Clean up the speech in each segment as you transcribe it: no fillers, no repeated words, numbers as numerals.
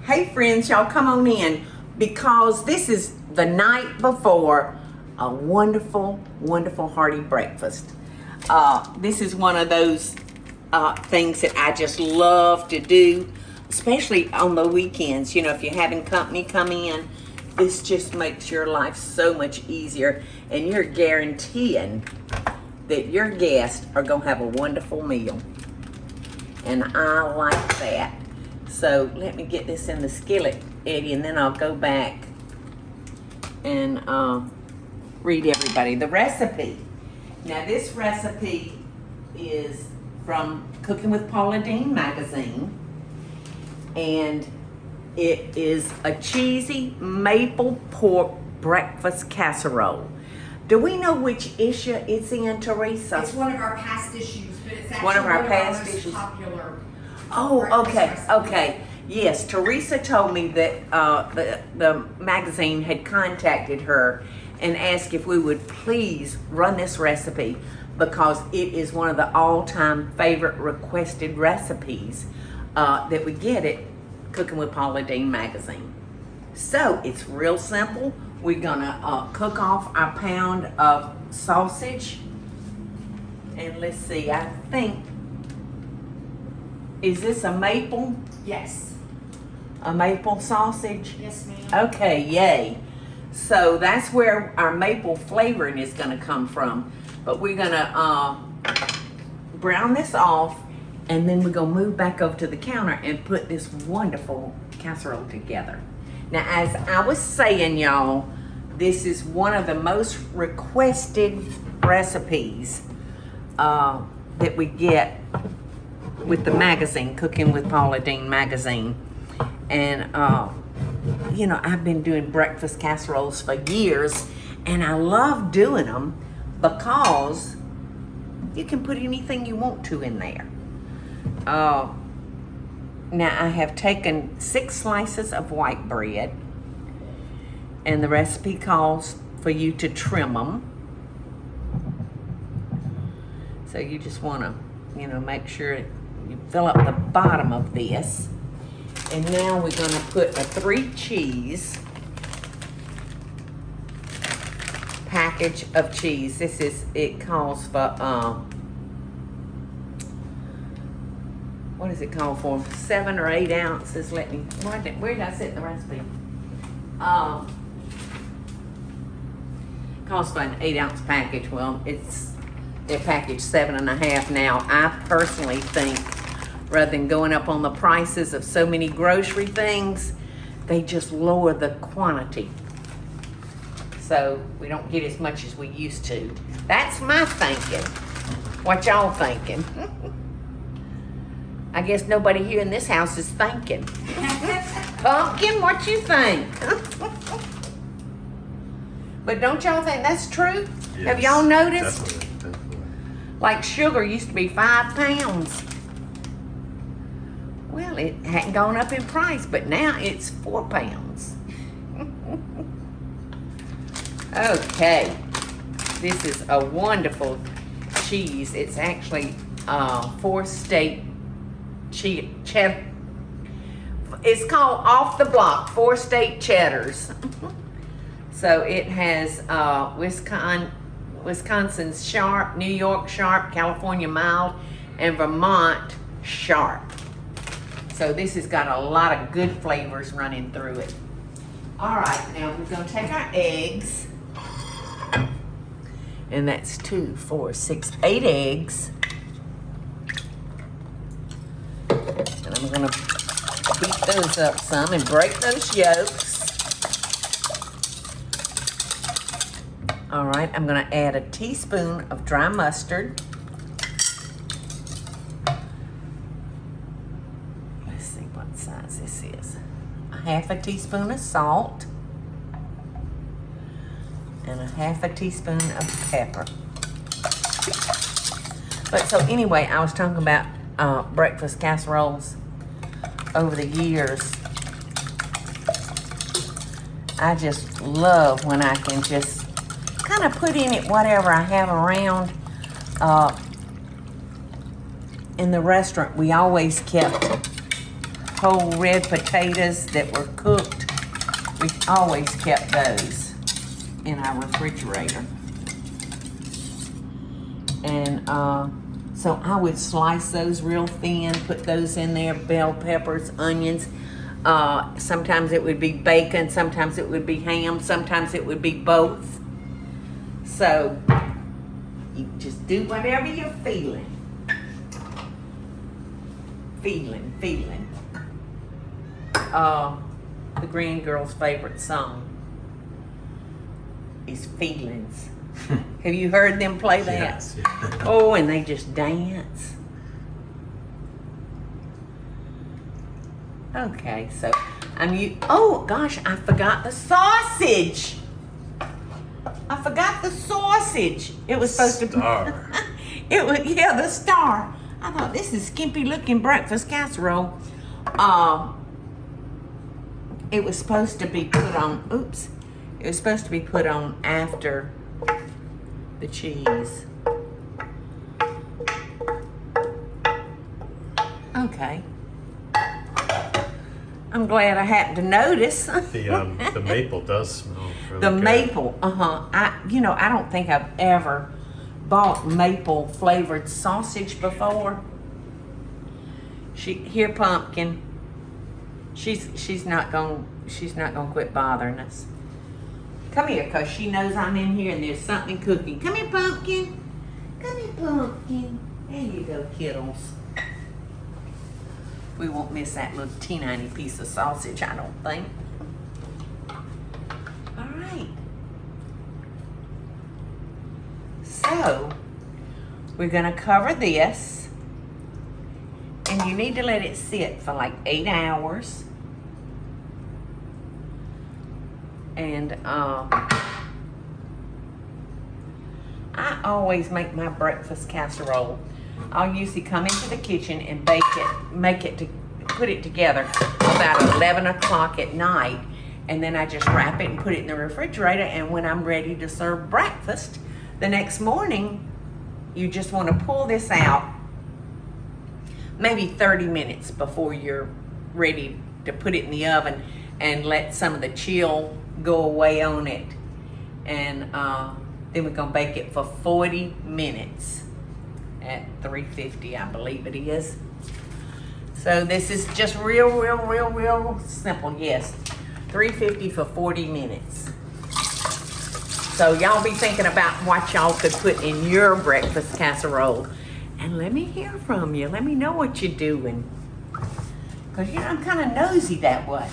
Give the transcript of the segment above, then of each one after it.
Hey friends, y'all come on in because this is the night before a wonderful, wonderful hearty breakfast. This is one of those things that I just love to do, especially on the weekends. You know, if you're having company come in, this just makes your life so much easier, and you're guaranteeing that your guests are gonna have a wonderful meal. And I like that. So let me get this in the skillet, Eddie, and then I'll go back and read everybody the recipe. Now this recipe is from Cooking with Paula Deen magazine, and it is a cheesy maple pork breakfast casserole. Do we know which issue it's in, Teresa? It's one of our past issues, but it's actually one of our most issues. Popular. Oh, okay, okay. Yes, Teresa told me that the magazine had contacted her and asked if we would please run this recipe because it is one of the all-time favorite requested recipes that we get at Cooking with Paula Deen magazine. So it's real simple. We're gonna cook off our pound of sausage, and let's see, I think, is this a maple? Yes. A maple sausage? Yes, ma'am. Okay, yay. So that's where our maple flavoring is gonna come from. But we're gonna brown this off, and then we're gonna move back over to the counter and put this wonderful casserole together. Now, as I was saying, y'all, this is one of the most requested recipes that we get with the magazine, Cooking with Paula Deen magazine. And you know, I've been doing breakfast casseroles for years, and I love doing them because you can put anything you want to in there. Now I have taken 6 slices of white bread, and the recipe calls for you to trim them. So you just want to, you know, make sure you fill up the bottom of this. And now we're going to put a 3 cheese package of cheese. This is, it calls for, what does it call for? 7 or 8 ounces. Let me, where did I set the recipe? Calls for an 8-ounce package. Well, it's a package 7.5 now. I personally think, rather than going up on the prices of so many grocery things, they just lower the quantity. So we don't get as much as we used to. That's my thinking. What y'all thinking? I guess nobody here in this house is thinking. Pumpkin, what you think? But don't y'all think that's true? Yes, have y'all noticed? Definitely. Like sugar used to be 5 pounds. Well, it hadn't gone up in price, but now it's 4 pounds. Okay, this is a wonderful cheese. It's actually 4 state cheddar. It's called Off the Block, 4 state cheddars. So it has Wisconsin's sharp, New York sharp, California mild, and Vermont sharp. So this has got a lot of good flavors running through it. All right, now we're gonna take our eggs, and that's 2, 4, 6, 8 eggs. And I'm gonna beat those up some and break those yolks. All right, I'm gonna add a teaspoon of dry mustard. Let's see what size this is. A 1/2 teaspoon of salt. And a 1/2 teaspoon of pepper. But so anyway, I was talking about breakfast casseroles over the years. I just love when I can just kind of put in it whatever I have around. In the restaurant, we always kept whole red potatoes that were cooked. We always kept those in our refrigerator. And so I would slice those real thin, put those in there, bell peppers, onions. Sometimes it would be bacon, sometimes it would be ham, sometimes it would be both. So you just do whatever you're feeling. Feeling. The Green Girl's favorite song is Feelings. Have you heard them play that? Yes. Oh, and they just dance. Okay, so oh gosh, I forgot the sausage. It was supposed to be. Star. It was, yeah, the star. I thought, this is skimpy looking breakfast casserole. It was supposed to be put on, it was supposed to be put on after the cheese. Okay. I'm glad I happened to notice. The maple does smell really The good. maple, I don't think I've ever bought maple flavored sausage before. Here, Pumpkin. She's not gonna quit bothering us. Come here, cause she knows I'm in here and there's something cooking. Come here, Pumpkin. Come here, Pumpkin. There you go, kiddles. We won't miss that little teeny piece of sausage, I don't think. All right. So, we're gonna cover this, and you need to let it sit for like 8 hours. And I always make my breakfast casserole. I'll usually come into the kitchen and put it together about 11 o'clock at night, and then I just wrap it and put it in the refrigerator, and when I'm ready to serve breakfast the next morning, you just want to pull this out maybe 30 minutes before you're ready to put it in the oven and let some of the chill go away on it. And then we're gonna bake it for 40 minutes at 350, I believe it is. So this is just real simple. Yes, 350 for 40 minutes. So y'all be thinking about what y'all could put in your breakfast casserole, and let me hear from you. Let me know what you're doing, because I'm kind of nosy that way.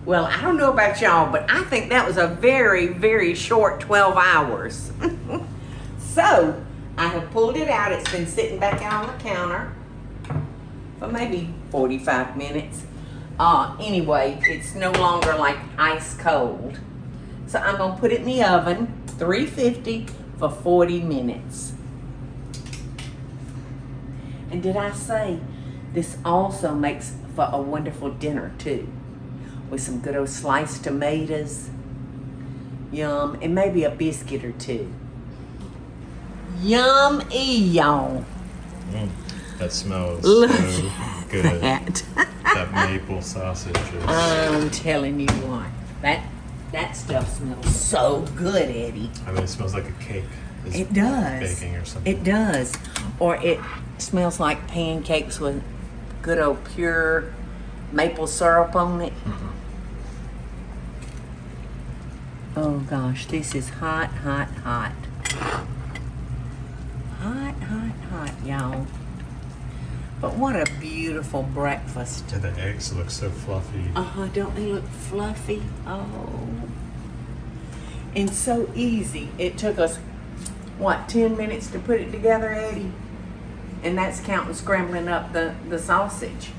Well, I don't know about y'all, but I think that was a very short 12 hours. So I have pulled it out. It's been sitting back out on the counter for maybe 45 minutes. Anyway, it's no longer like ice cold. So I'm gonna put it in the oven, 350 for 40 minutes. And did I say this also makes for a wonderful dinner too, with some good old sliced tomatoes, yum, and maybe a biscuit or two. Yum-y, y'all. That smells Look so good. That. That maple sausage is... I'm telling you what, that stuff smells so good, Eddie. I mean, it smells like a cake is It does. baking or something. It does. Or it smells like pancakes with good old pure maple syrup on it. Mm-hmm. Oh gosh, this is hot. Hot, y'all. But what a beautiful breakfast. And the eggs look so fluffy. Don't they look fluffy? Oh. And so easy. It took us, 10 minutes to put it together, Eddie? And that's counting scrambling up the sausage.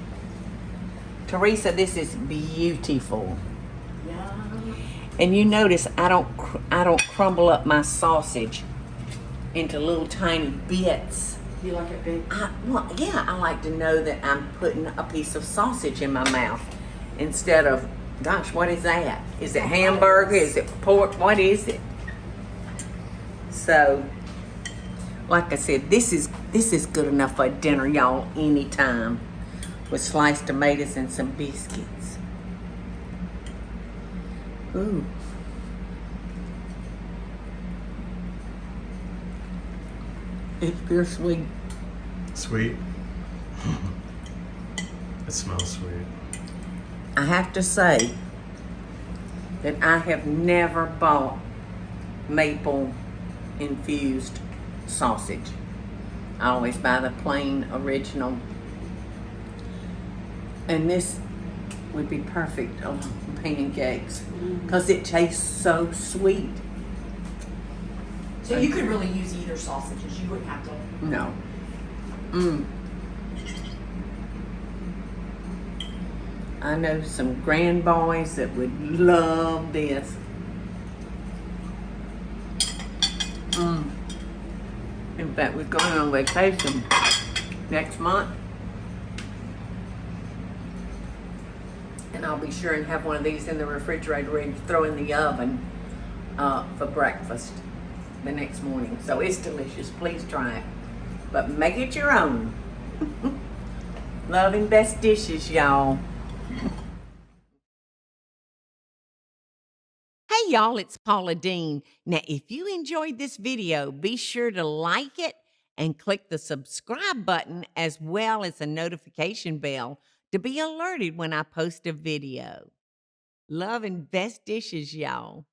Teresa, this is beautiful. Yum. And you notice I don't crumble up my sausage into little tiny bits. You like it big? I like to know that I'm putting a piece of sausage in my mouth instead of, gosh, what is that? Is it hamburger? Is it pork? What is it? So, like I said, this is good enough for dinner, y'all, anytime. with sliced tomatoes and some biscuits. Ooh. It's pure sweet. Sweet. It smells sweet. I have to say that I have never bought maple infused sausage. I always buy the plain original. And this would be perfect on pancakes because it tastes so sweet. So you could really use either sausages. You wouldn't have to. No. Mm. I know some grandboys that would love this. Mm. In fact, we're going on vacation next month. And I'll be sure and have one of these in the refrigerator ready to throw in the oven for breakfast the next morning. So it's delicious. Please try it. But make it your own. Loving best dishes, y'all. Hey y'all, it's Paula Deen. Now, if you enjoyed this video, be sure to like it and click the subscribe button as well as the notification bell to be alerted when I post a video. Love and best dishes, y'all.